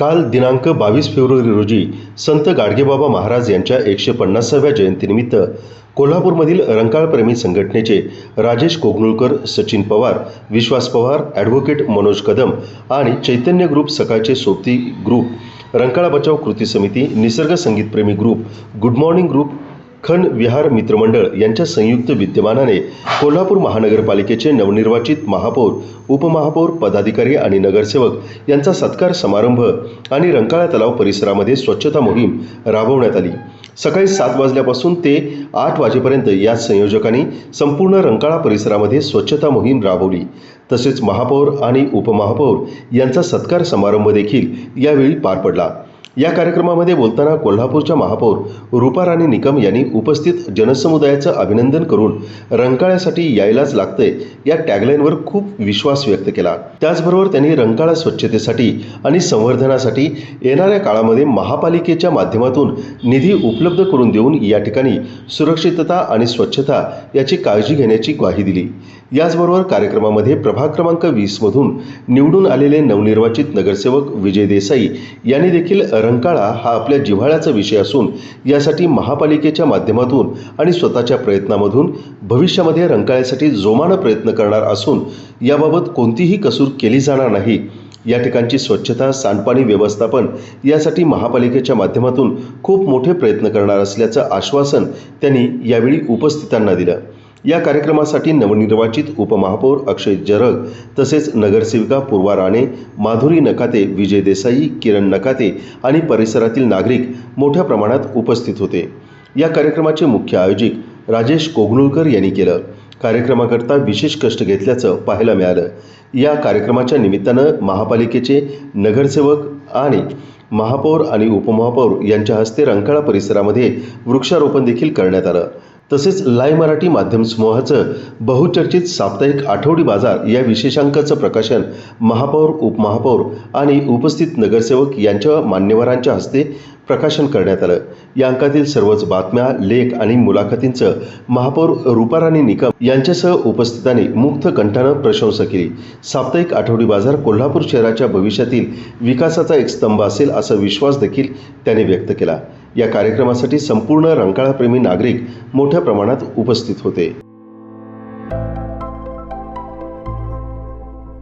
काल दिनांक 22 फेब्रुवारी रोजी संत गाडगेबाबा महाराज यांच्या 150व्या जयंतीनिमित्त कोल्हापूरमधील रंकाळप्रेमी संघटनेचे राजेश कोगनुळकर, सचिन पवार, विश्वास पवार, ॲडव्होकेट मनोज कदम आणि चैतन्य ग्रुप, सकाळचे सोबती ग्रुप, रंकाळा बचाव कृती समिती, निसर्ग संगीतप्रेमी ग्रुप, गुड मॉर्निंग ग्रुप, खन विहार मित्रमंडळ यांच्या संयुक्त विद्यमानाने कोल्हापूर महानगरपालिकेचे नवनिर्वाचित महापौर, उपमहापौर, पदाधिकारी आणि नगरसेवक यांचा सत्कार समारंभ आणि रंकाळा तलाव परिसरामध्ये स्वच्छता मोहीम राबवण्यात आली। सकाळी 7 वाजल्यापासून ते 8 वाजेपर्यंत या संयोजकांनी संपूर्ण रंकाळा परिसरामध्ये स्वच्छता मोहीम राबवली। तसेच महापौर आणि उपमहापौर यांचा सत्कार समारंभ देखील यावेळी पार पडला। या कार्यक्रमामध्ये बोलताना कोल्हापूरच्या महापौर रूपा राणी निकम यांनी उपस्थित जनसमुदायाचं अभिनंदन करून रंकाळ्यासाठी यायलाच लागतंय या टॅगलाईनवर खूप विश्वास व्यक्त केला। त्याचबरोबर त्यांनी रंकाळा स्वच्छतेसाठी आणि संवर्धनासाठी येणाऱ्या काळामध्ये महापालिकेच्या माध्यमातून निधी उपलब्ध करून देऊन या ठिकाणी सुरक्षितता आणि स्वच्छता याची काळजी घेण्याची ग्वाही दिली। याचबरोबर कार्यक्रमामध्ये प्रभाग क्रमांक 20 मधून निवडून आलेले नवनिर्वाचित नगरसेवक विजय देसाई यांनी देखील रंकाळा हा आपल्या जिव्हाळ्याचा विषय असून यासाठी महापालिकेच्या माध्यमातून आणि स्वतःच्या प्रयत्नामधून भविष्यामध्ये रंकाळ्यासाठी जोमानं प्रयत्न करणार असून याबाबत कोणतीही कसूर केली जाणार नाही। या ठिकाणची स्वच्छता, सांडपाणी व्यवस्थापन यासाठी महापालिकेच्या माध्यमातून खूप मोठे प्रयत्न करणार असल्याचं आश्वासन त्यांनी यावेळी उपस्थितांना दिलं। या कार्यक्रमासाठी नवनिर्वाचित उपमहापौर अक्षय जरग तसेच नगरसेविका पूर्वा राणे, माधुरी नकाते, विजय देसाई, किरण नकाते आणि परिसरातील नागरिक मोठ्या प्रमाणात उपस्थित होते। या कार्यक्रमाचे मुख्य आयोजक राजेश कोगनुळकर यांनी केलं। कार्यक्रमाकरता विशेष कष्ट घेतल्याचं पाहायला मिळालं। या कार्यक्रमाच्या निमित्तानं महापालिकेचे नगरसेवक आणि महापौर आणि उपमहापौर यांच्या हस्ते रंकाळा परिसरामध्ये वृक्षारोपण देखील करण्यात आलं। तसेच लाईव्ह मराठी माध्यम समूहाचं बहुचर्चित साप्ताहिक आठवडी बाजार या विशेषांकाचं प्रकाशन महापौर, उपमहापौर आणि उपस्थित नगरसेवक यांच्या मान्यवरांच्या हस्ते प्रकाशन करण्यात आलं। या अंकातील सर्वच बातम्या, लेख आणि मुलाखतींचं महापौर रूपा राणी निकम यांच्यासह उपस्थितांनी मुक्त कंठानं प्रशंसा केली। साप्ताहिक आठवडी बाजार कोल्हापूर शहराच्या भविष्यातील विकासाचा एक स्तंभ असेल असा विश्वास देखील त्यांनी व्यक्त केला। या कार्यक्रमासाठी संपूर्ण रंकाळाप्रेमी नागरिक मोठ्या प्रमाणात उपस्थित होते।